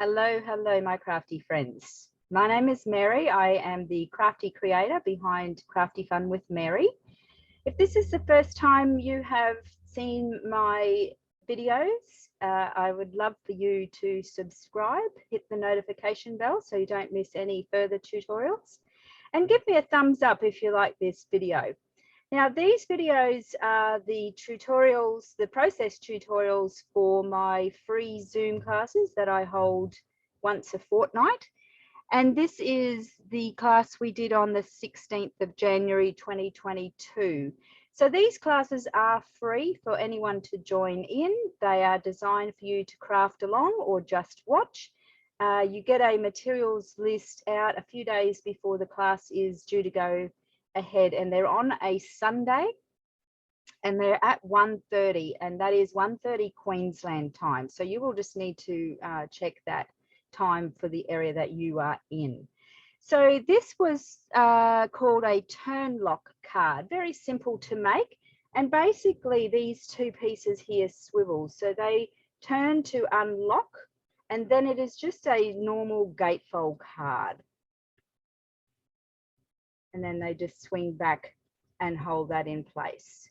Hello, hello, my crafty friends. My name is Mary. I am the crafty creator behind Crafty Fun with Mary. If this is the first time you have seen my videos, I would love for you to subscribe, hit the notification bell so you don't miss any further tutorials, and give me a thumbs up if you like this video. Now, these videos are the tutorials, the process tutorials for my free Zoom classes that I hold once a fortnight. And this is the class we did on the 16th of January 2022. So these classes are free for anyone to join in. They are designed for you to craft along or just watch. You get a materials list out a few days before the class is due to go ahead, and they're on a Sunday and they're at 1:30, and that is 1:30 Queensland time. So you will just need to check that time for the area that you are in. So this was called a turn lock card, very simple to make. And basically these two pieces here swivel, so they turn to unlock, and then it is just a normal gatefold card. And then they just swing back and hold that in place.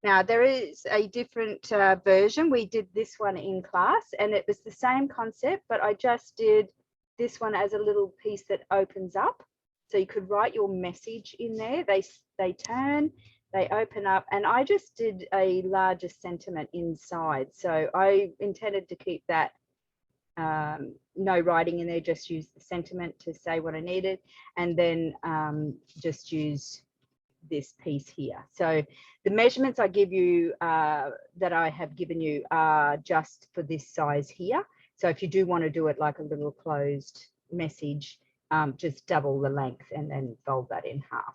Now, there is a different version. We did this one in class and it was the same concept, but I just did this one as a little piece that opens up. So you could write your message in there. They turn, they open up, and I just did a larger sentiment inside. So I intended to keep that no writing in there, just use the sentiment to say what I needed, and then just use this piece here. So the measurements I give you that I have given you are just for this size here. So if you do want to do it like a little closed message, just double the length and then fold that in half.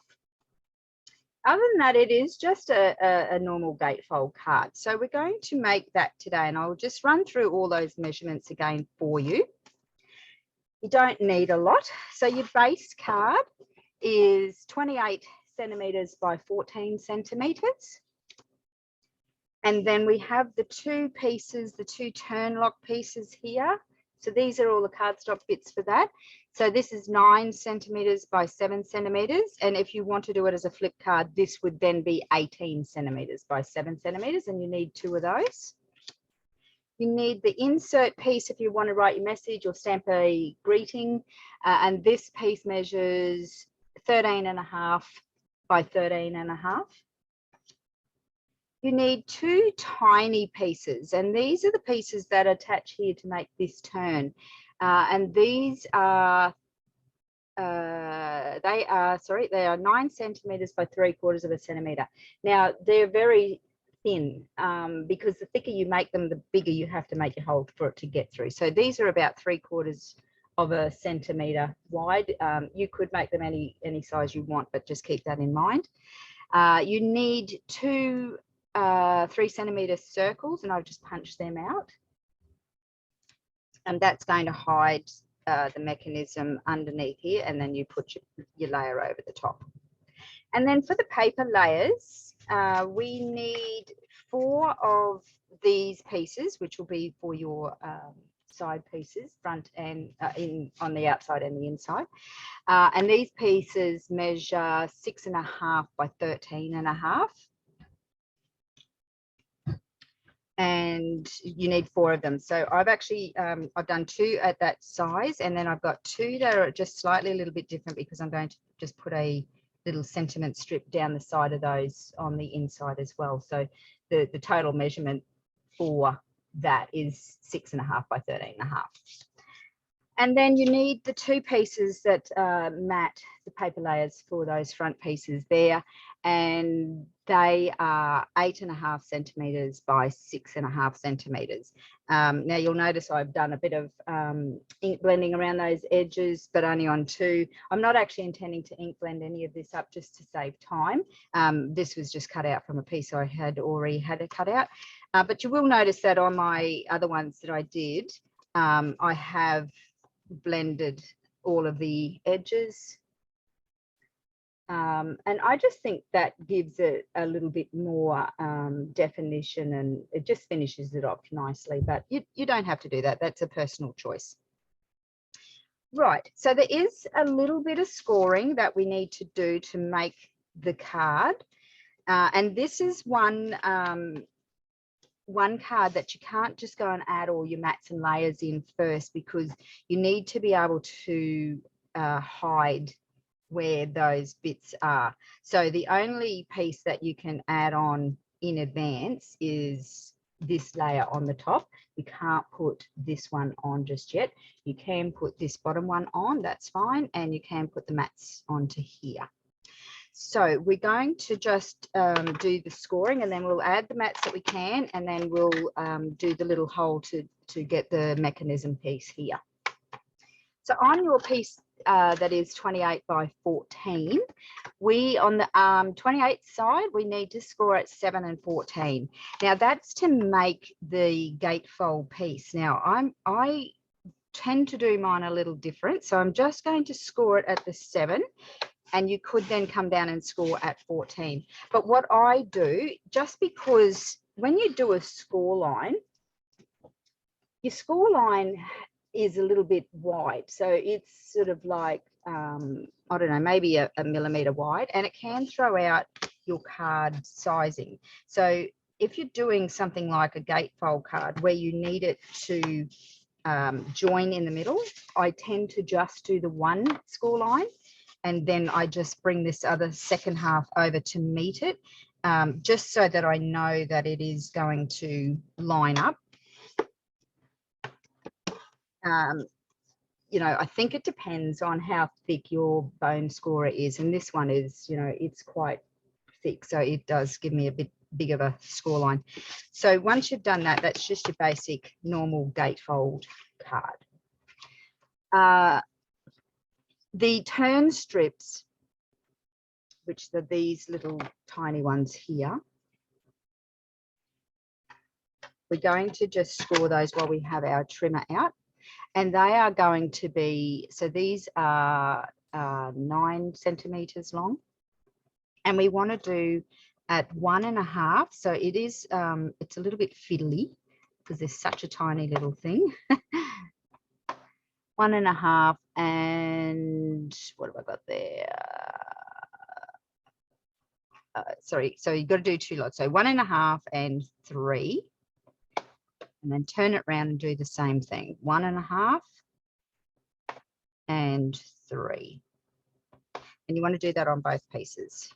Other than that, it is just a normal gatefold card. So we're going to make that today, and I'll just run through all those measurements again for you. You don't need a lot. So your base card is 28 centimeters by 14 centimeters. And then we have the two pieces, the two turn lock pieces here. So these are all the cardstock bits for that. So this is 9 centimeters by 7 centimeters. And if you want to do it as a flip card, this would then be 18 centimeters by 7 centimeters. And you need 2 of those. You need the insert piece if you want to write your message or stamp a greeting. And this piece measures 13.5 by 13.5. You need 2 tiny pieces, and these are the pieces that attach here to make this turn. And these are, they are 9 centimeters by 3/4 of a centimeter. Now they're very thin because the thicker you make them, the bigger you have to make your hole for it to get through. So these are about 3/4 of a centimeter wide. You could make them any size you want, but just keep that in mind. You need 2 3-centimeter circles, and I've just punched them out, and that's going to hide the mechanism underneath here, and then you put your layer over the top. And then for the paper layers, we need 4 of these pieces, which will be for your side pieces, front and on the outside and the inside. And these pieces measure 6.5 by 13.5. And you need 4 of them. So I've actually I've done 2 at that size, and then I've got 2 that are just slightly a little bit different because I'm going to just put a little sentiment strip down the side of those on the inside as well. So the total measurement for that is 6.5 by 13.5. And then you need the 2 pieces that mat the paper layers for those front pieces there, and they are 8.5 centimeters by 6.5 centimeters. Now you'll notice I've done a bit of ink blending around those edges, but only on 2. I'm not actually intending to ink blend any of this up just to save time. This was just cut out from a piece I had already had it cut out. But you will notice that on my other ones that I did, I have blended all of the edges And I just think that gives it a little bit more definition, and it just finishes it off nicely. But you don't have to do that. That's a personal choice. Right, so there is a little bit of scoring that we need to do to make the card. And this is one card that you can't just go and add all your mats and layers in first, because you need to be able to hide where those bits are. So the only piece that you can add on in advance is this layer on the top. You can't put this one on just yet. You can put this bottom one on, that's fine, and you can put the mats onto here. So we're going to just do the scoring, and then we'll add the mats that we can, and then we'll do the little hole to get the mechanism piece here. So on your piece that is 28 by 14, we on the 28 side, we need to score at 7 and 14. Now that's to make the gatefold piece. Now I tend to do mine a little different, so I'm just going to score it at the 7, and you could then come down and score at 14. But what I do, just because when you do a score line, your score line is a little bit wide, so it's sort of like I don't know, maybe a millimetre wide, and it can throw out your card sizing. So if you're doing something like a gatefold card where you need it to join in the middle, I tend to just do the one score line, and then I just bring this other second half over to meet it, just so that I know that it is going to line up. You know, I think it depends on how thick your bone scorer is, and this one is, you know, it's quite thick, so it does give me a bit big of a score line. So once you've done that, that's just your basic normal gatefold card. The turn strips, which are these little tiny ones here, we're going to just score those while we have our trimmer out. And they are going to be, so these are 9 centimeters long, and we want to do at 1.5. So it is, it's a little bit fiddly because there's such a tiny little thing. 1.5, and what have I got there? Sorry, so you've got to do 2 lots. So 1.5 and 3. And then turn it around and do the same thing. 1.5 and 3. And you want to do that on both pieces.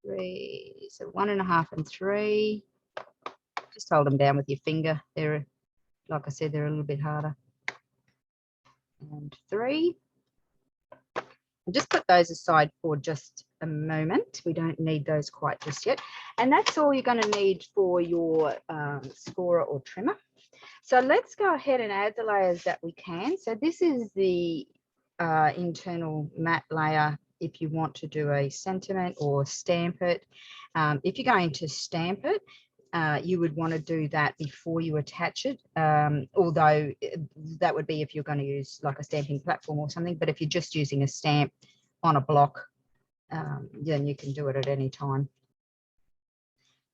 3, so 1.5 and 3. Just hold them down with your finger. They're, like I said, they're a little bit harder. And 3. And just put those aside for just a moment. We don't need those quite just yet. And that's all you're going to need for your scorer or trimmer. So let's go ahead and add the layers that we can. So this is the internal matte layer if you want to do a sentiment or stamp it. If you're going to stamp it, you would want to do that before you attach it, although that would be if you're going to use like a stamping platform or something. But if you're just using a stamp on a block, then you can do it at any time.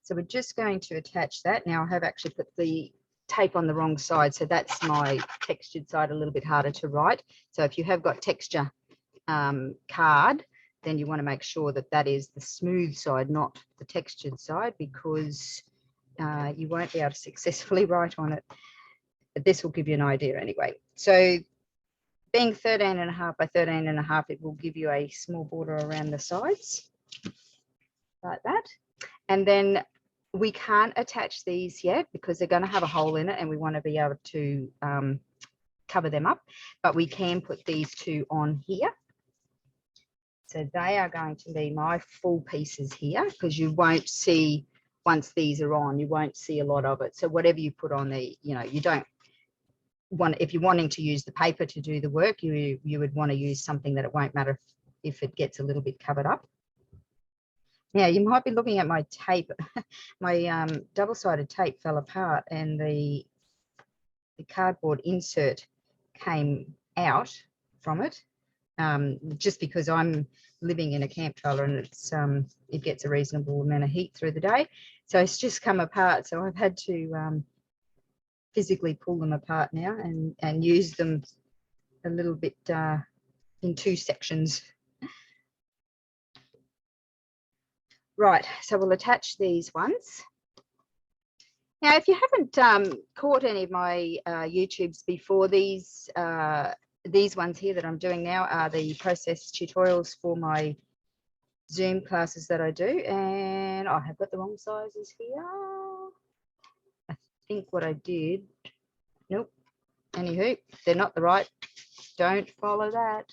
So we're just going to attach that. Now I have actually put the tape on the wrong side, so that's my textured side, a little bit harder to write. So if you have got texture card, then you want to make sure that that is the smooth side, not the textured side, because you won't be able to successfully write on it. But this will give you an idea anyway. So being 13.5 by 13.5, it will give you a small border around the sides like that. And then we can't attach these yet because they're going to have a hole in it, and we want to be able to cover them up. But we can put these 2 on here. So they are going to be my full pieces here, because you won't see, once these are on, you won't see a lot of it. So whatever you put on there, you know, you don't want, if you're wanting to use the paper to do the work, you would want to use something that it won't matter if it gets a little bit covered up. Now you might be looking at my tape. My double-sided tape fell apart, and the cardboard insert came out from it. just because I'm living in a camp trailer and it's it gets a reasonable amount of heat through the day. So it's just come apart. So I've had to physically pull them apart now and use them a little bit in two sections. Right, so we'll attach these ones. Now, if you haven't caught any of my YouTubes before, these ones here that I'm doing now are the process tutorials for my Zoom classes that I do. And I have got the wrong sizes here. I think what I did, nope. Anywho, they're not the right. Don't follow that.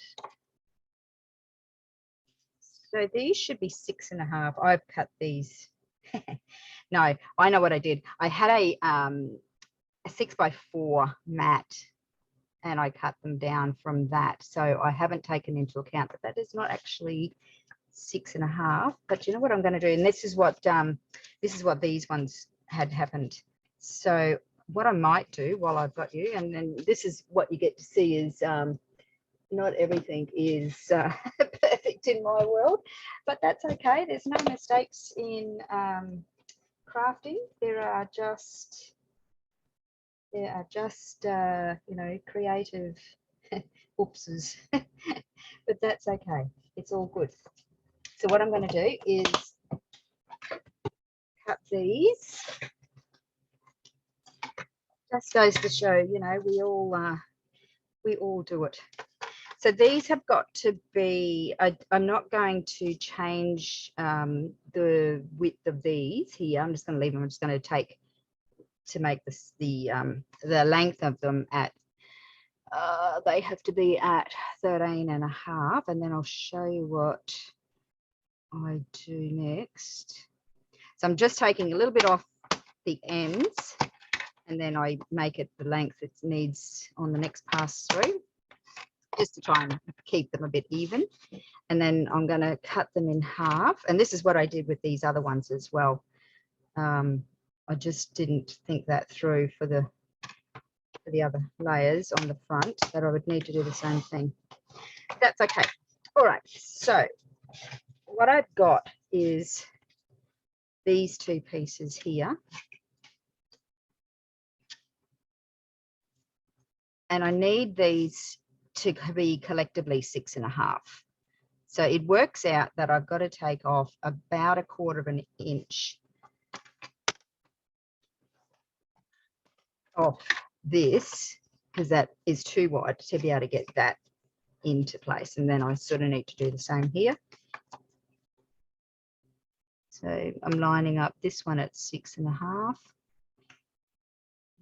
So these should be 6.5. I've cut these. No, I know what I did. I had a 6x4 mat and I cut them down from that. So I haven't taken into account that is not actually 6.5. But you know what I'm going to do? And this is what these ones had happened. So what I might do while I've got you, and then this is what you get to see is not everything is perfect in my world, but that's okay. There's no mistakes in crafting. There are just you know, creative oopses, but that's okay. It's all good. So what I'm going to do is cut these. Just goes to show, you know, we all do it. So these have got to be, I'm not going to change the width of these here. I'm just going to leave them. I'm just going to take to make this the length of them at, they have to be at 13.5. And then I'll show you what I do next. So I'm just taking a little bit off the ends and then I make it the length it needs on the next pass through, just to try and keep them a bit even. And then I'm going to cut them in half. And this is what I did with these other ones as well. I just didn't think that through for the other layers on the front, that I would need to do the same thing. That's okay. All right. So what I've got is these two pieces here. And I need these to be collectively 6.5. So it works out that I've got to take off about 1/4 of an inch off this, because that is too wide to be able to get that into place. And then I sort of need to do the same here. So I'm lining up this one at 6.5.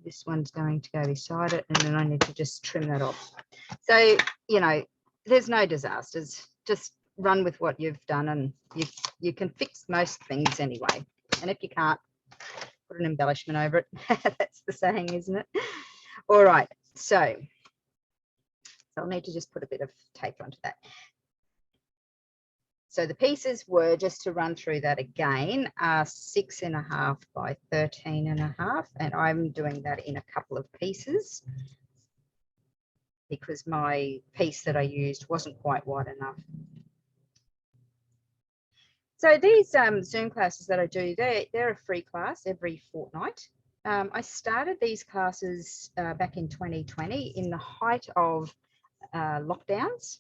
This one's going to go beside it, and then I need to just trim that off. So, you know, there's no disasters. Just run with what you've done, and you can fix most things anyway. And if you can't, put an embellishment over it. That's the saying, isn't it? All right. So I'll need to just put a bit of tape onto that. So the pieces were, just to run through that again, are 6.5 by 13.5, and I'm doing that in a couple of pieces because my piece that I used wasn't quite wide enough. So these Zoom classes that I do, they're a free class every fortnight. I started these classes back in 2020 in the height of lockdowns.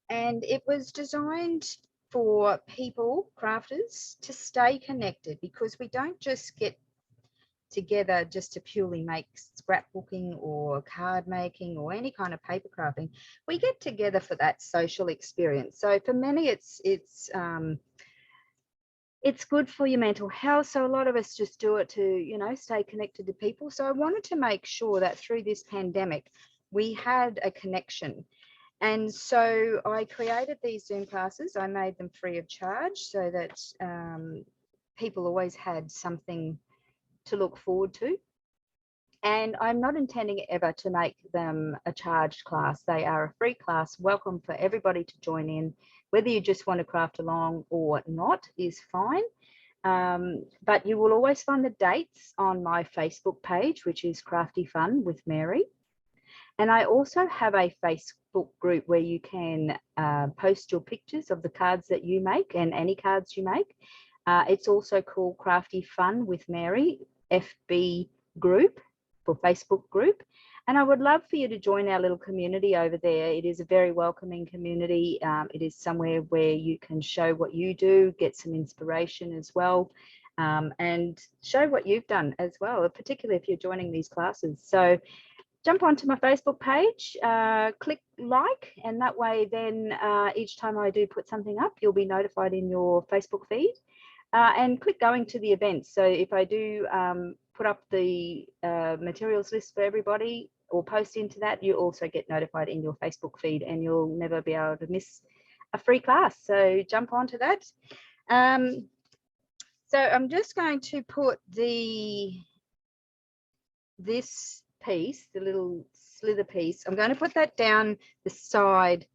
And it was designed for people, crafters, to stay connected, because we don't just get together just to purely make scrapbooking or card making or any kind of paper crafting. We get together for that social experience. So for many, it's good for your mental health. So a lot of us just do it to, you know, stay connected to people. So I wanted to make sure that through this pandemic, we had a connection. And so I created these Zoom classes. I made them free of charge so that people always had something to look forward to. And I'm not intending ever to make them a charged class. They are a free class, welcome for everybody to join in. Whether you just want to craft along or not is fine. But you will always find the dates on my Facebook page, which is Crafty Fun with Mary. And I also have a Facebook group where you can post your pictures of the cards that you make and any cards you make. It's also called Crafty Fun with Mary, FB group for Facebook group. And I would love for you to join our little community over there. It is a very welcoming community. It is somewhere where you can show what you do, get some inspiration as well, and show what you've done as well, particularly if you're joining these classes. So jump onto my Facebook page, click like, and that way then each time I do put something up, you'll be notified in your Facebook feed. And click going to the events. So if I do put up the materials list for everybody or post into that, you also get notified in your Facebook feed, and you'll never be able to miss a free class. So jump onto that. So I'm just going to put this piece, the little slither piece, I'm going to put that down the side.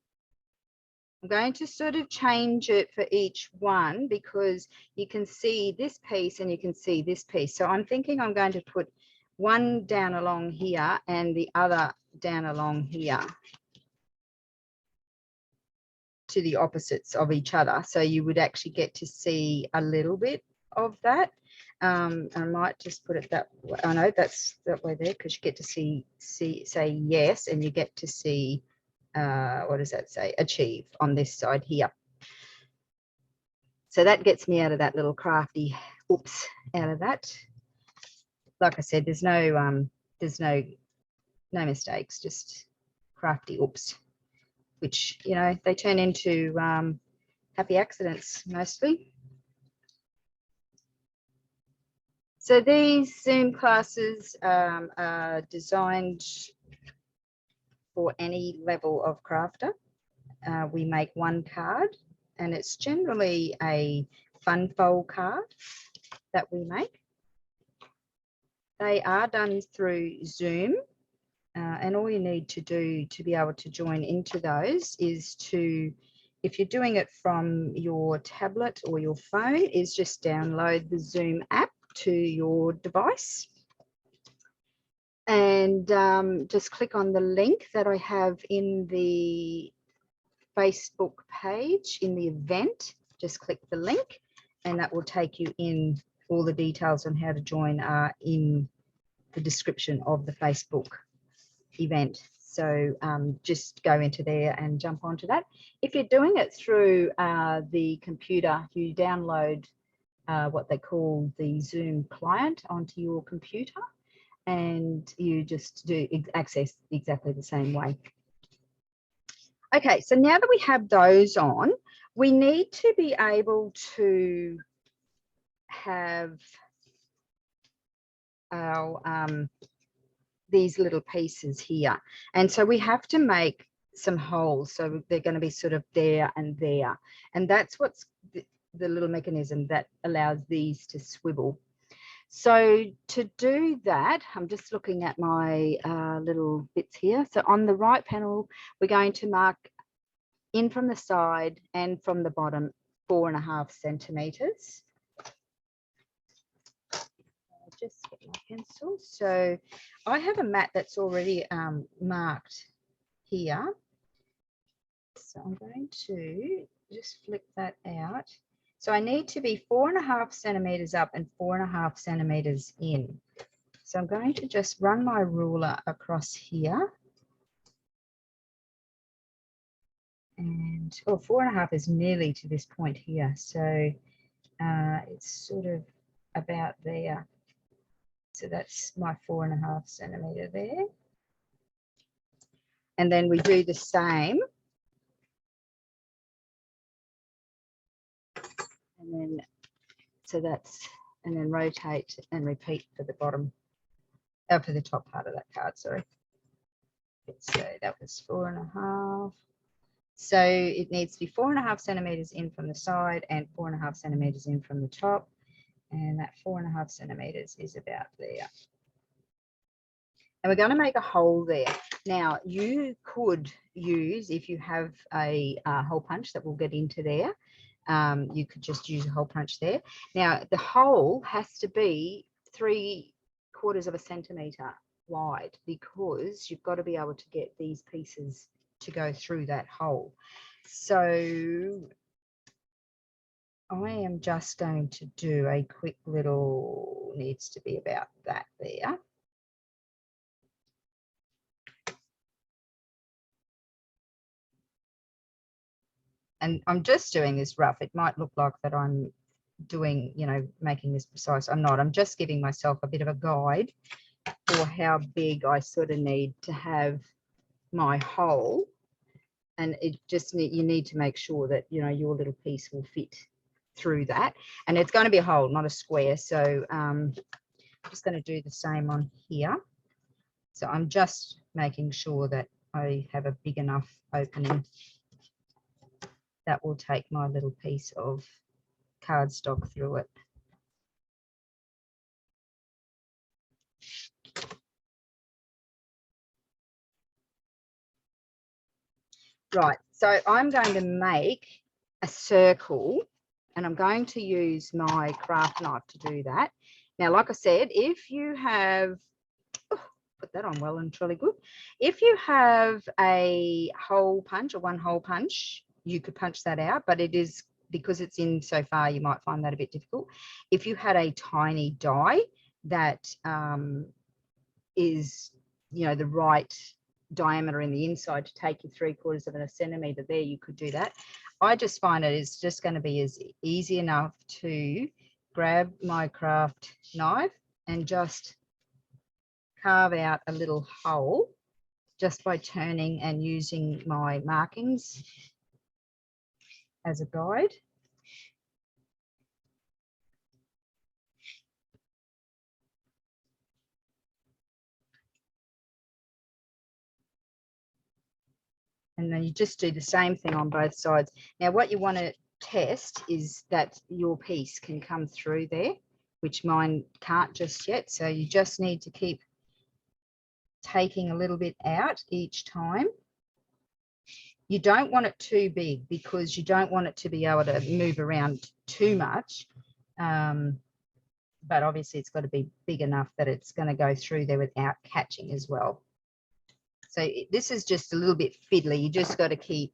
I'm going to sort of change it for each one because you can see this piece and you can see this piece. So I'm thinking I'm going to put one down along here and the other down along here to the opposites of each other. So you would actually get to see a little bit of that. I might just put it that way. I know that's that way there because you get to see say yes, and you get to see what does that say, achieve on this side here. So that gets me out of that little crafty oops out of that. Like I said, there's no mistakes, just crafty oops, which, you know, they turn into happy accidents mostly. So these Zoom classes are designed for any level of crafter. We make one card, and it's generally a fun fold card that we make. They are done through Zoom, and all you need to do to be able to join into those is to, if you're doing it from your tablet or your phone, is just download the Zoom app to your device. And just click on the link that I have in the Facebook page in the event. Just click the link and that will take you in. All the details on how to join are in the description of the Facebook event. So just go into there and jump onto that. If you're doing it through the computer, you download what they call the Zoom client onto your computer, and you just do access exactly the same way. Okay, so now that we have those on, we need to be able to have our these little pieces here. And so we have to make some holes. So they're going to be sort of there and there. And that's what's the little mechanism that allows these to swivel. So to do that, I'm just looking at my little bits here. So on the right panel, we're going to mark in from the side and from the bottom 4.5 centimeters. I'll just get my pencil. So I have a mat that's already marked here. So I'm going to just flick that out. So I need to be 4.5 centimeters up and 4.5 centimeters in. So I'm going to just run my ruler across here. And 4.5 is nearly to this point here. So it's sort of about there. So that's my 4.5 centimeter there. And then we do the same. And then, so that's, and then rotate and repeat for the bottom, for the top part of that card, sorry. So that was 4.5. So it needs to be 4.5 centimeters in from the side and 4.5 centimeters in from the top. And that 4.5 centimeters is about there. And we're going to make a hole there. Now you could use, if you have a hole punch that will get into there, you could just use a hole punch there. Now the hole has to be 3/4 of a centimeter wide, because you've got to be able to get these pieces to go through that hole. So I am just going to do a quick little, needs to be about that there. And I'm just doing this rough. It might look like that I'm doing, you know, making this precise. I'm not. I'm just giving myself a bit of a guide for how big I sort of need to have my hole. And it just you need to make sure that, you know, your little piece will fit through that. And it's going to be a hole, not a square. So I'm just going to do the same on here. So I'm just making sure that I have a big enough opening that will take my little piece of cardstock through it. Right, so I'm going to make a circle, and I'm going to use my craft knife to do that. Now, like I said, if you have, put that on well and truly good. If you have a hole punch or one hole punch, you could punch that out, but it is, because it's in so far, you might find that a bit difficult. If you had a tiny die that is, you know, the right diameter in the inside to take you 3/4 of a centimetre there, you could do that. I just find it is just going to be as easy enough to grab my craft knife and just carve out a little hole just by turning and using my markings as a guide. And then you just do the same thing on both sides. Now, what you want to test is that your piece can come through there, which mine can't just yet. So you just need to keep taking a little bit out each time. You don't want it too big, because you don't want it to be able to move around too much. But obviously it's got to be big enough that it's going to go through there without catching as well. So this is just a little bit fiddly. You just got to keep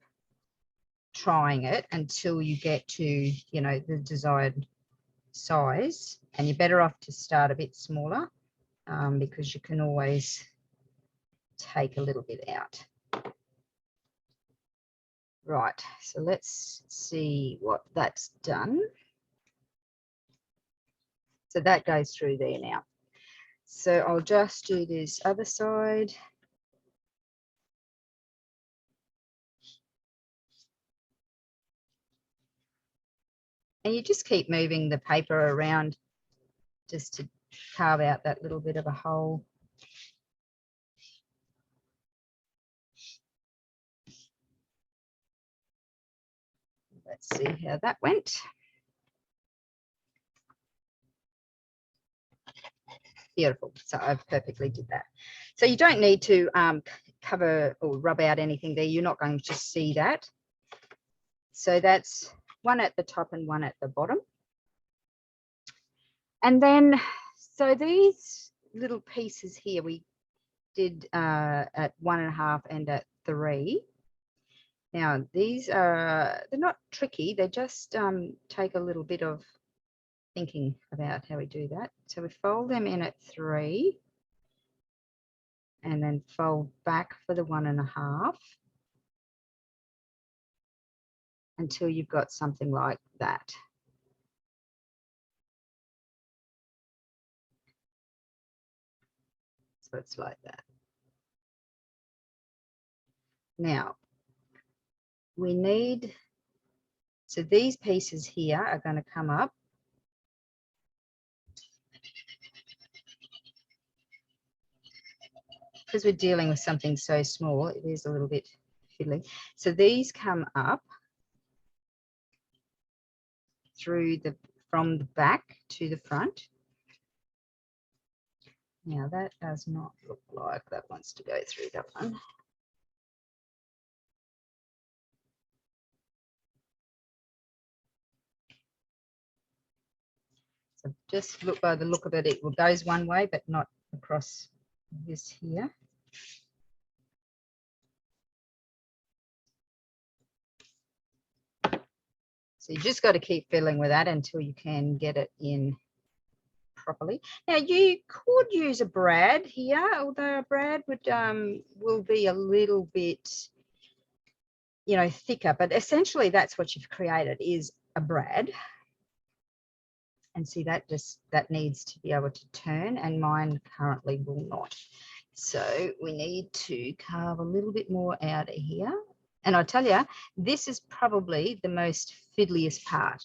trying it until you get to, you know, the desired size. And you're better off to start a bit smaller, because you can always take a little bit out. Right, so let's see what that's done. So that goes through there now. So I'll just do this other side. And you just keep moving the paper around just to carve out that little bit of a hole. Let's see how that went. Beautiful. So I've perfectly did that. So you don't need to cover or rub out anything there. You're not going to see that. So that's one at the top and one at the bottom. And then, so these little pieces here, we did at 1.5 and at 3. Now, these are, they're not tricky. They just take a little bit of thinking about how we do that. So we fold them in at 3 and then fold back for the 1.5 until you've got something like that. So it's like that. Now, we need, so these pieces here are going to come up. Because we're dealing with something so small, it is a little bit fiddly. So these come up through the, from the back to the front. Now that does not look like that wants to go through that one. So just look, by the look of it, it goes one way, but not across this here. So you just got to keep fiddling with that until you can get it in properly. Now you could use a brad here, although a brad would will be a little bit, you know, thicker, but essentially that's what you've created is a brad. And see, that needs to be able to turn, and mine currently will not. So we need to carve a little bit more out of here. And I tell you, this is probably the most fiddliest part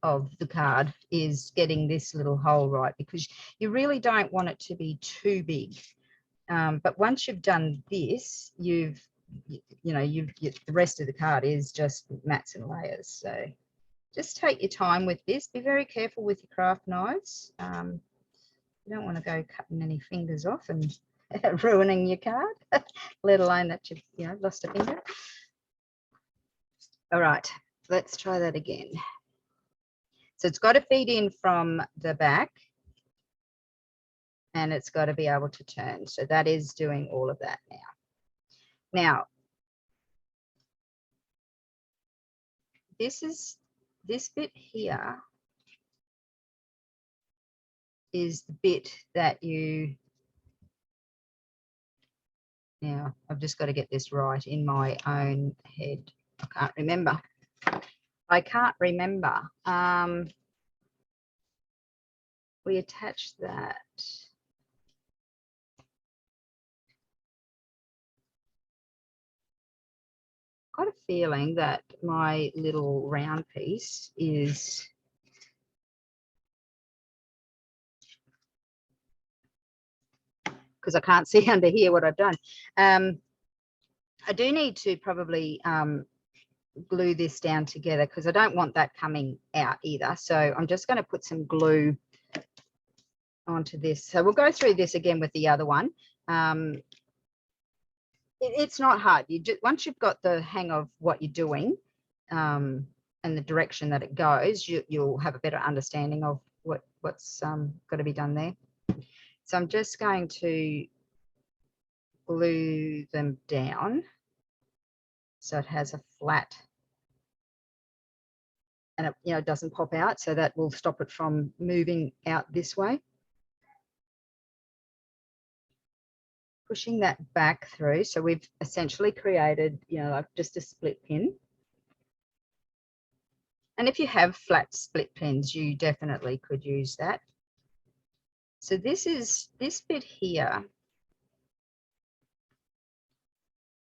of the card, is getting this little hole right, because you really don't want it to be too big. But once you've done this, the rest of the card is just mats and layers. So just take your time with this. Be very careful with your craft knives. You don't want to go cutting any fingers off and ruining your card, let alone that you've lost a finger. All right, let's try that again. So it's got to feed in from the back, and it's got to be able to turn. So that is doing all of that now. Now, this bit here is the bit that now I've just got to get this right in my own head. I can't remember. We attach that. Got a feeling that my little round piece is because I can't see under here what I've done. I do need to probably glue this down together, because I don't want that coming out either. So I'm just going to put some glue onto this. So we'll go through this again with the other one. It's not hard. Once you've got the hang of what you're doing and the direction that it goes, you'll have a better understanding of what's got to be done there. So I'm just going to glue them down so it has a flat, and it doesn't pop out, so that will stop it from moving out this way. Pushing that back through, so we've essentially created, like just a split pin. And if you have flat split pins, you definitely could use that. So this bit here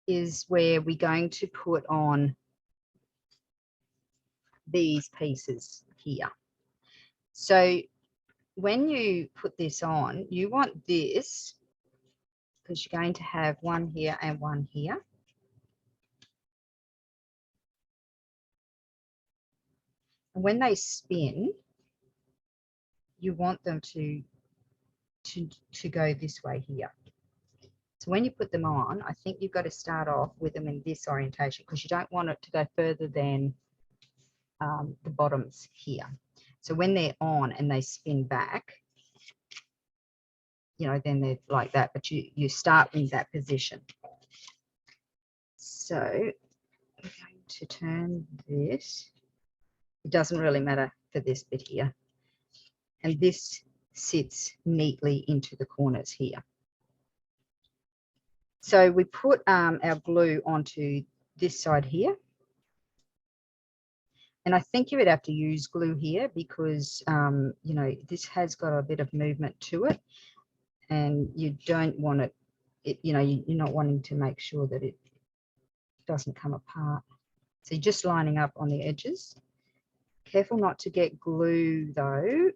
is where we're going to put on these pieces here. So when you put this on, you want this, because you're going to have one here and one here. And when they spin, you want them to go this way here. So when you put them on, I think you've got to start off with them in this orientation, because you don't want it to go further than the bottoms here. So when they're on and they spin back, then they're like that, but you start in that position. So we're going to turn this. It doesn't really matter for this bit here. And this sits neatly into the corners here. So we put our glue onto this side here. And I think you would have to use glue here because, this has got a bit of movement to it. And you don't want it, you're not wanting to make sure that it doesn't come apart. So you're just lining up on the edges. Careful not to get glue, though,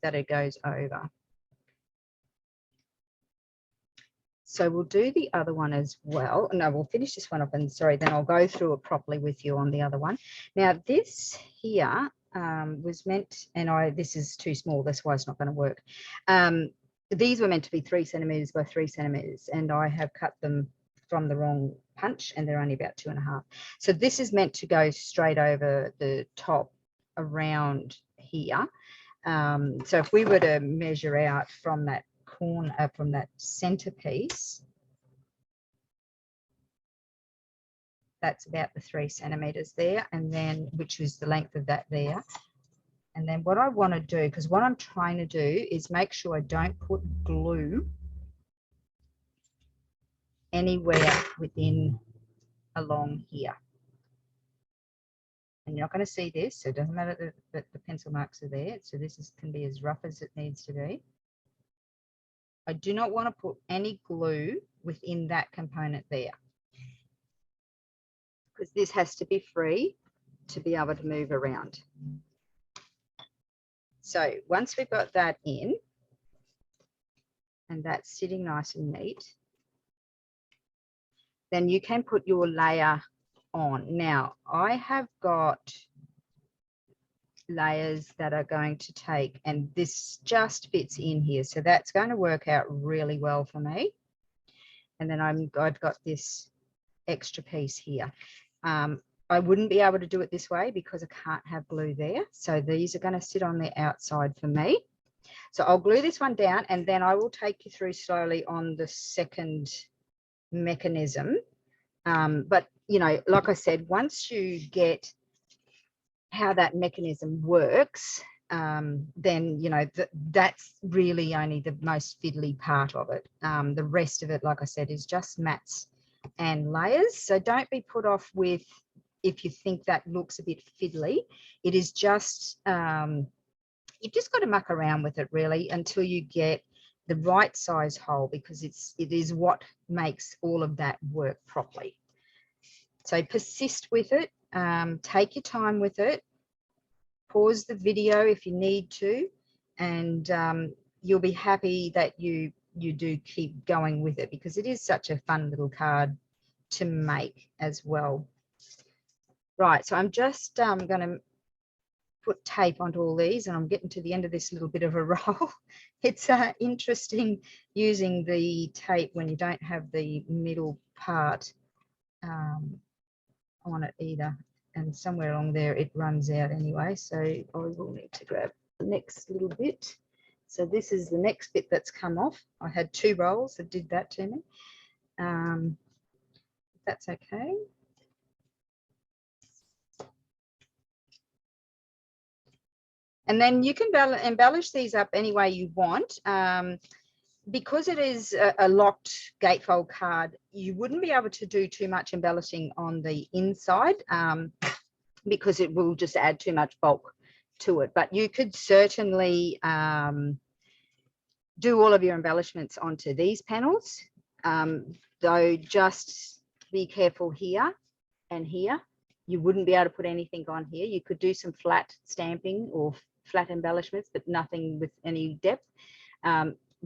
that it goes over. So we'll do the other one as well. No, we'll finish this one up, and sorry, then I'll go through it properly with you on the other one. Now this here was meant, and this is too small, that's why it's not going to work. These were meant to be 3 centimeters by 3 centimeters, and I have cut them from the wrong punch, and they're only about 2.5. So this is meant to go straight over the top around here. So if we were to measure out from that corner, from that centerpiece, that's about the 3 centimeters there, and then which is the length of that there. And then what I want to do, because what I'm trying to do is make sure I don't put glue anywhere within along here. And you're not going to see this, so it doesn't matter that the pencil marks are there. So this can be as rough as it needs to be. I do not want to put any glue within that component there, because this has to be free to be able to move around. So once we've got that in, and that's sitting nice and neat, then you can put your layer on. Now, I have got layers that are going to take, and this just fits in here, so that's going to work out really well for me. And then I've got this extra piece here. I wouldn't be able to do it this way because I can't have glue there, so these are going to sit on the outside for me. So I'll glue this one down, and then I will take you through slowly on the second mechanism. But you know, like I said, once you get how that mechanism works, then you know that's really only the most fiddly part of it. The rest of it, like I said, is just mats and layers. So don't be put off with if you think that looks a bit fiddly. It is just you've just got to muck around with it really until you get the right size hole, because it is what makes all of that work properly. So persist with it, take your time with it, pause the video if you need to, and you'll be happy that you do keep going with it, because it is such a fun little card to make as well. Right, so I'm just going to put tape onto all these, and I'm getting to the end of this little bit of a roll. It's interesting using the tape when you don't have the middle part on it either, and somewhere along there it runs out anyway, so I will need to grab the next little bit. So this is the next bit that's come off. I had 2 rolls that did that to me. That's okay. And then you can embellish these up any way you want. Because it is a locked gatefold card, you wouldn't be able to do too much embellishing on the inside, because it will just add too much bulk to it. But you could certainly do all of your embellishments onto these panels, though just be careful here and here. You wouldn't be able to put anything on here. You could do some flat stamping or flat embellishments, but nothing with any depth.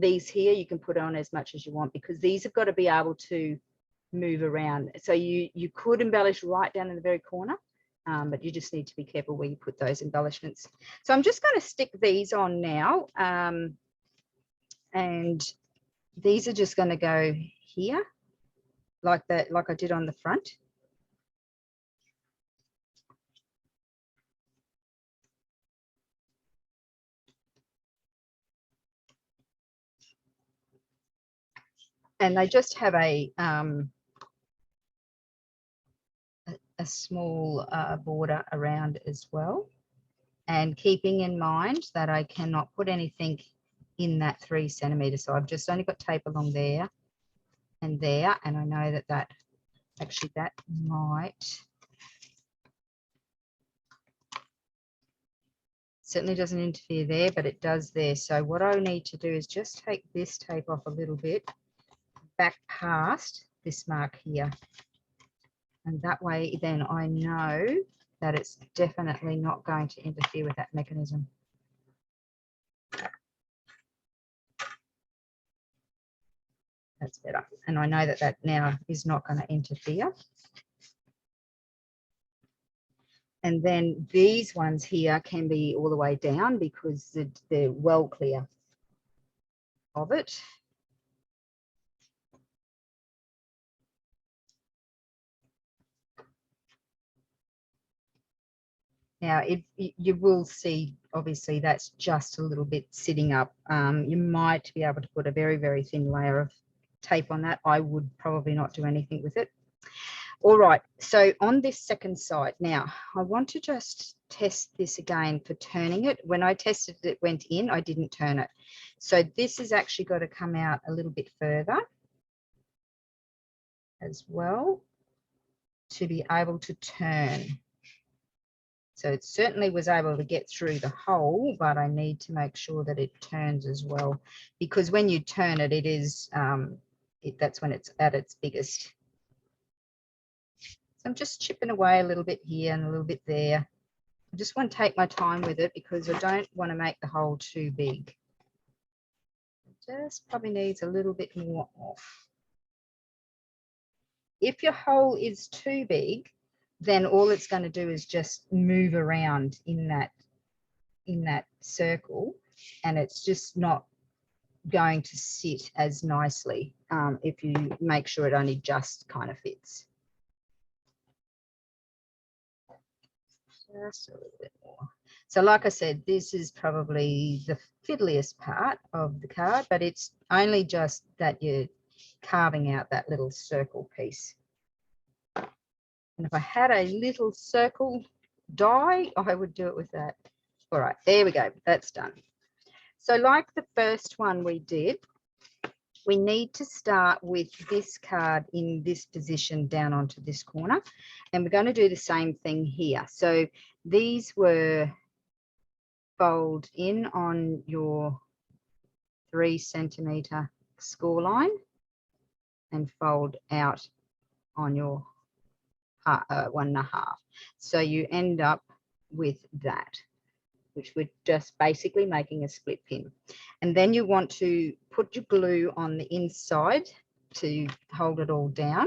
These here you can put on as much as you want, because these have got to be able to move around. So you could embellish right down in the very corner, but you just need to be careful where you put those embellishments. So I'm just going to stick these on now, and these are just going to go here like that, like I did on the front. And they just have a small border around as well, and keeping in mind that I cannot put anything in that 3 centimeters. So I've just only got tape along there and there, and I know that that might, certainly doesn't interfere there, but it does there. So what I need to do is just take this tape off a little bit back past this mark here, and that way then I know that it's definitely not going to interfere with that mechanism. That's better, and I know that that now is not going to interfere. And then these ones here can be all the way down because they're well clear of it. Now, you will see, obviously, that's just a little bit sitting up. You might be able to put a very, very thin layer of tape on that. I would probably not do anything with it. All right, so on this second side, now I want to just test this again for turning it. When I tested it, it went in, I didn't turn it. So this has actually got to come out a little bit further as well to be able to turn. So it certainly was able to get through the hole, but I need to make sure that it turns as well, because when you turn it, it is, that's when it's at its biggest. So I'm just chipping away a little bit here and a little bit there. I just want to take my time with it because I don't want to make the hole too big. It just probably needs a little bit more off. If your hole is too big, then all it's going to do is just move around in that circle, and it's just not going to sit as nicely if you make sure it only just kind of fits. Just a little bit more. So like I said, this is probably the fiddliest part of the card, but it's only just that you're carving out that little circle piece. And if I had a little circle die, I would do it with that. All right, there we go. That's done. So like the first one we did, we need to start with this card in this position down onto this corner. And we're going to do the same thing here. So these were fold in on your 3 centimeter score line and fold out on your 1.5. So you end up with that, which we're just basically making a split pin. And then you want to put your glue on the inside to hold it all down.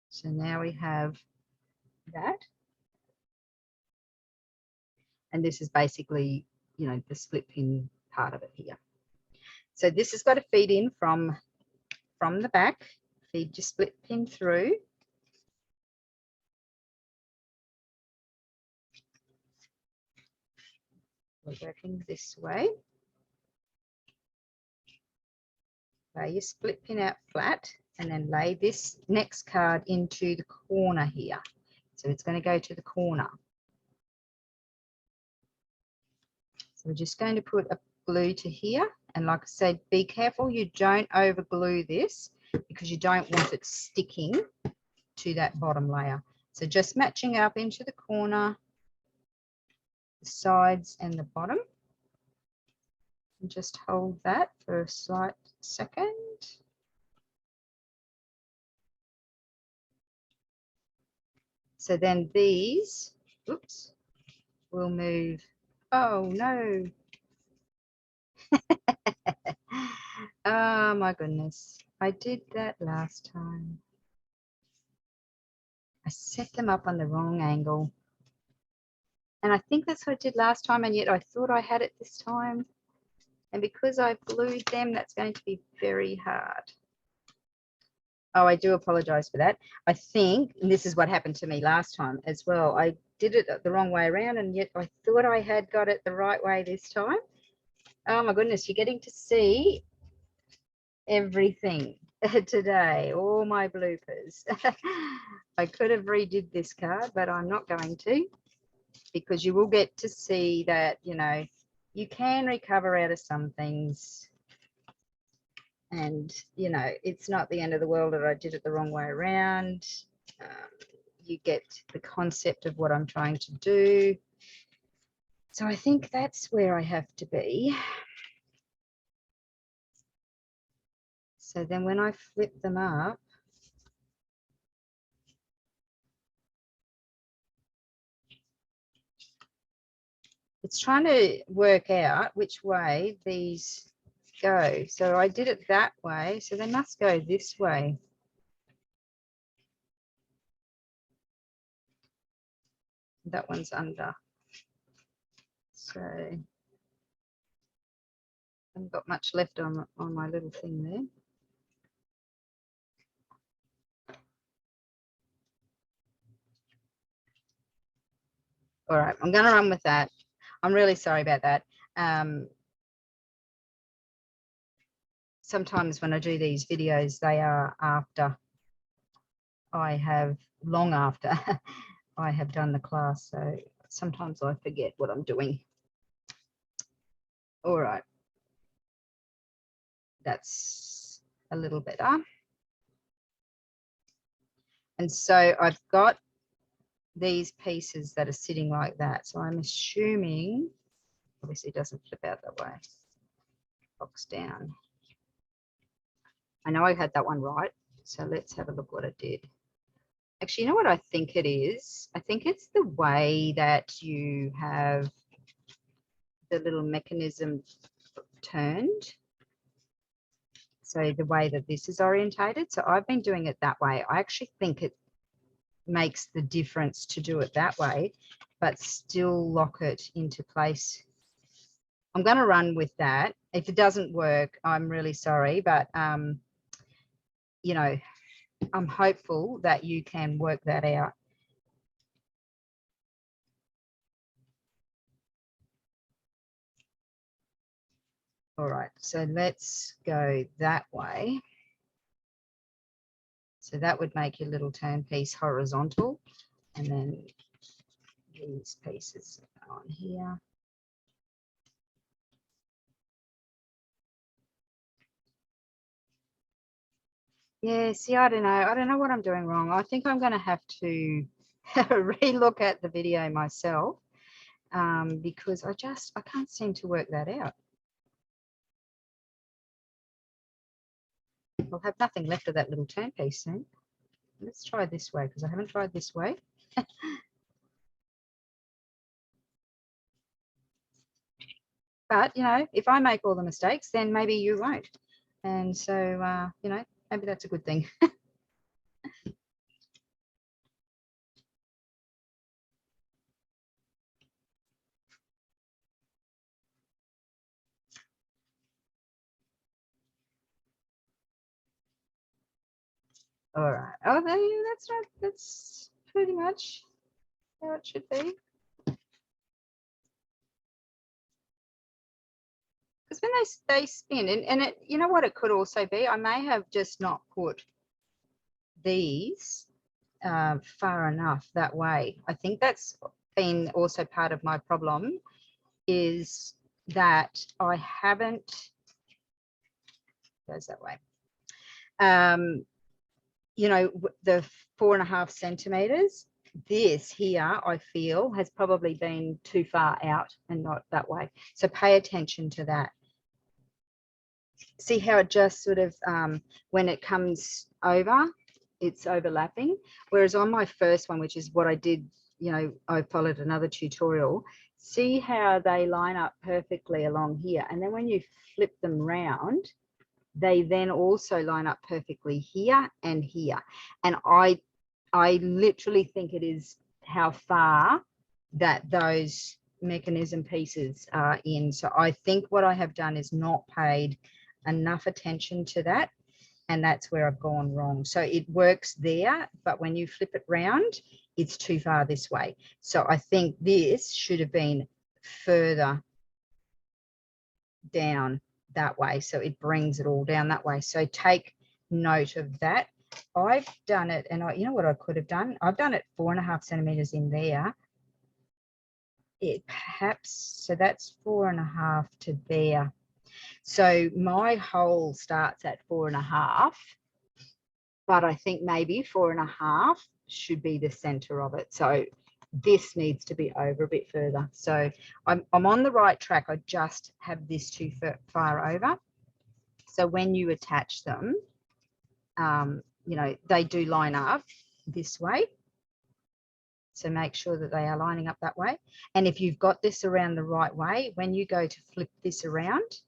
So now we have that. And this is basically, you know, the split pin part of it here. So this has got to feed in from the back. Feed your split pin through. We're working this way. Lay your split pin out flat and then lay this next card into the corner here. So it's going to go to the corner. So we're just going to put a glue to here. And like I said, be careful you don't over glue this because you don't want it sticking to that bottom layer. So just matching up into the corner, the sides and the bottom. And just hold that for a slight second. So then these, oops, will move. Oh no. Oh my goodness. I did that last time. I set them up on the wrong angle. And I think that's what I did last time, and yet I thought I had it this time. And because I've glued them, that's going to be very hard. Oh, I do apologize for that. I think, and this is what happened to me last time as well, I did it the wrong way around, and yet I thought I had got it the right way this time. Oh my goodness, you're getting to see everything today, all my bloopers. I could have redid this card, but I'm not going to, because you will get to see that, you know, you can recover out of some things. And, you know, it's not the end of the world that I did it the wrong way around. You get the concept of what I'm trying to do. So I think that's where I have to be. So then when I flip them up, it's trying to work out which way these go. So I did it that way, so they must go this way. That one's under. So I haven't got much left on my little thing there. All right, I'm going to run with that. I'm really sorry about that. Sometimes when I do these videos, they are after long after I have done the class. So sometimes I forget what I'm doing. All right. That's a little better. And so I've got these pieces that are sitting like that. So I'm assuming, obviously it doesn't flip out that way. Box down. I know I had that one right. So let's have a look what I did. Actually, you know what I think it is? I think it's the way that you have the little mechanism turned. So the way that this is orientated. So I've been doing it that way. I actually think it makes the difference to do it that way, but still lock it into place. I'm going to run with that. If it doesn't work, I'm really sorry, but you know, I'm hopeful that you can work that out. All right, so let's go that way. So that would make your little turn piece horizontal, and then these pieces on here. Yeah, see, I don't know what I'm doing wrong. I think I'm going to have to relook at the video myself because I can't seem to work that out. I'll have nothing left of that little turn piece soon. Let's try this way because I haven't tried this way. But, you know, if I make all the mistakes, then maybe you won't. And so, you know, maybe that's a good thing. All right. Oh, that's right. That's pretty much how it should be. Because when they spin, and it, you know what it could also be? I may have just not put these far enough that way. I think that's been also part of my problem, is that I haven't, goes that way. You know, the 4.5 centimeters, this here, I feel, has probably been too far out and not that way. So pay attention to that. See how it just sort of, when it comes over, it's overlapping. Whereas on my first one, which is what I did, you know, I followed another tutorial, see how they line up perfectly along here. And then when you flip them round, they then also line up perfectly here and here. And I literally think it is how far that those mechanism pieces are in. So I think what I have done is not paid enough attention to that, and that's where I've gone wrong. So it works there, but when you flip it round, it's too far this way. So I think this should have been further down that way, so it brings it all down that way. So take note of that. I've done it, and you know what I could have done? I've done it 4.5 centimeters in there. It perhaps, so that's 4.5 to there. So my hole starts at 4.5, but I think maybe 4.5 should be the center of it. So this needs to be over a bit further. So I'm on the right track. I just have this too far over. So when you attach them, you know, they do line up this way. So make sure that they are lining up that way. And if you've got this around the right way, when you go to flip this around,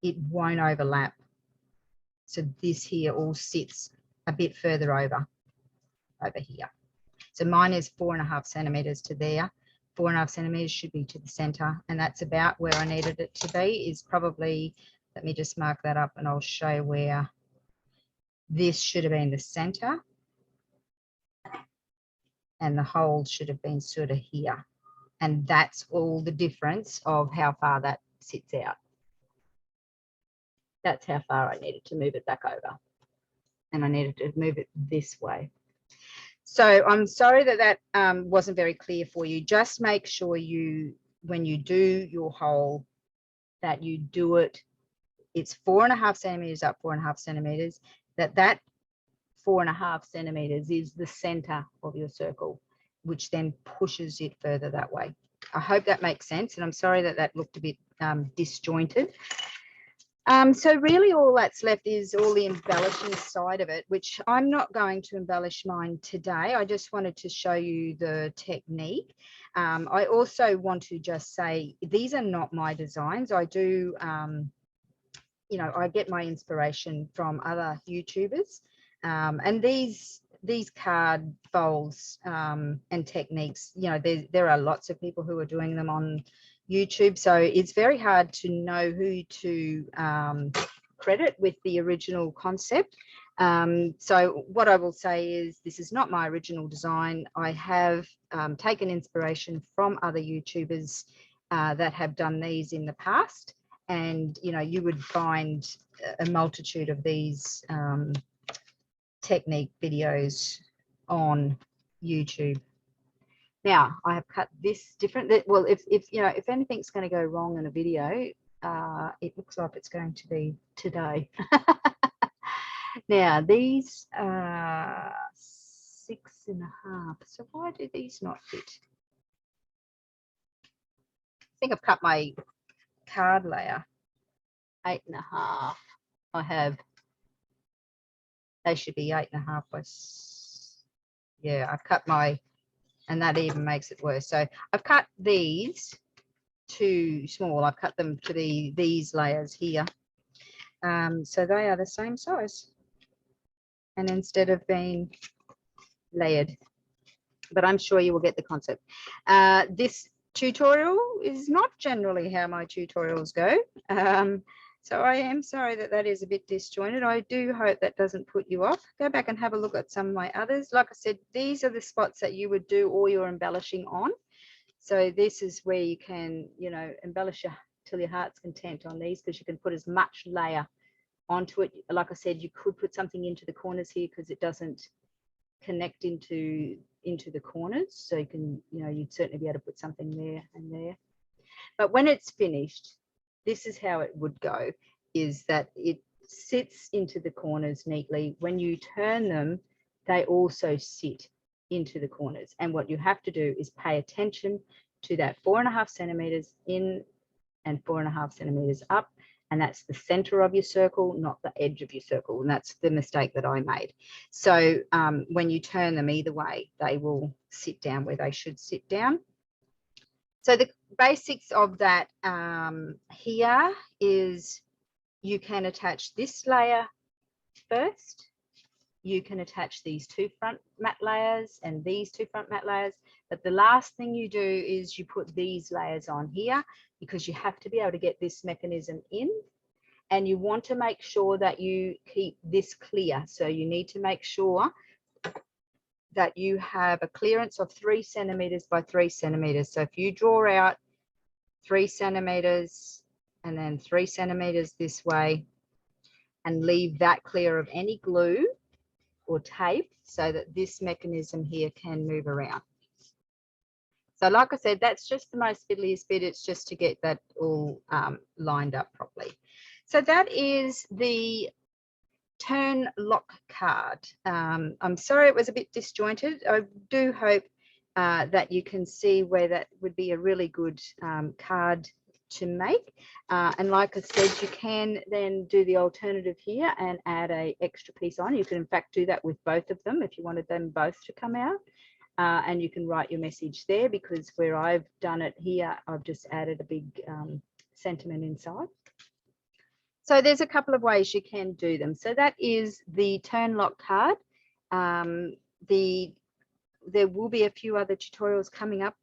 it won't overlap. So this here all sits a bit further over here. So mine is 4.5 centimeters to there. 4.5 centimeters should be to the center, and that's about where I needed it to be. Is probably, let me just mark that up and I'll show where this should have been the center, and the hole should have been sort of here. And that's all the difference of how far that sits out. That's how far I needed to move it back over. And I needed to move it this way. So I'm sorry that that wasn't very clear for you. Just make sure you, when you do your hole, that you do it, it's 4.5 centimeters up, 4.5 centimeters, that 4.5 centimeters is the center of your circle, which then pushes it further that way. I hope that makes sense, and I'm sorry that that looked a bit disjointed. So really all that's left is all the embellishing side of it, which I'm not going to embellish mine today. I just wanted to show you the technique. I also want to just say, these are not my designs. I do, you know, I get my inspiration from other YouTubers, and these card folds and techniques, you know, there are lots of people who are doing them on YouTube, so it's very hard to know who to credit with the original concept. So what I will say is, this is not my original design. I have taken inspiration from other YouTubers that have done these in the past, and you know, you would find a multitude of these technique videos on YouTube. Now I have cut this different. Well, if you know, if anything's going to go wrong in a video, it looks like it's going to be today. Now these are 6.5. So why do these not fit? I think I've cut my card layer 8.5. I have. They should be 8.5 by. Yeah, I've cut my. And that even makes it worse. So I've cut these too small. I've cut them to these layers here. So they are the same size. And instead of being layered, but I'm sure you will get the concept. This tutorial is not generally how my tutorials go. So I am sorry that that is a bit disjointed. I do hope that doesn't put you off. Go back and have a look at some of my others. Like I said, these are the spots that you would do all your embellishing on. So this is where you can, you know, embellish till your heart's content on these, because you can put as much layer onto it. Like I said, you could put something into the corners here because it doesn't connect into the corners. So you can, you know, you'd certainly be able to put something there and there. But when it's finished, this is how it would go, is that it sits into the corners neatly. When you turn them, they also sit into the corners. And what you have to do is pay attention to that 4.5 centimeters in and 4.5 centimeters up. And that's the center of your circle, not the edge of your circle. And that's the mistake that I made. So when you turn them either way, they will sit down where they should sit down. So the basics of that here is, you can attach this layer first. You can attach these two front mat layers and these two front mat layers. But the last thing you do is you put these layers on here, because you have to be able to get this mechanism in. And you want to make sure that you keep this clear. So you need to make sure that you have a clearance of 3 centimeters by 3 centimeters. So if you draw out 3 centimeters and then 3 centimeters this way, and leave that clear of any glue or tape, so that this mechanism here can move around. So like I said, that's just the most fiddliest bit. It's just to get that all lined up properly. So that is the Turn Lock card. I'm sorry it was a bit disjointed. I do hope that you can see where that would be a really good card to make. And like I said, you can then do the alternative here and add a extra piece on. You can in fact do that with both of them if you wanted them both to come out. And you can write your message there, because where I've done it here, I've just added a big sentiment inside. So there's a couple of ways you can do them. So that is the Turn Lock card. The there will be a few other tutorials coming up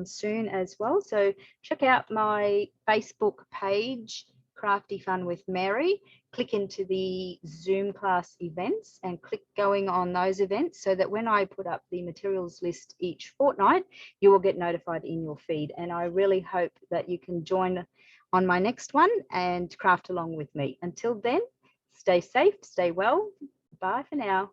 soon as well. So check out my Facebook page, Crafty Fun with Mary. Click into the Zoom class events and click going on those events so that when I put up the materials list each fortnight, you will get notified in your feed. And I really hope that you can join on my next one and craft along with me. Until then, stay safe, stay well. Bye for now.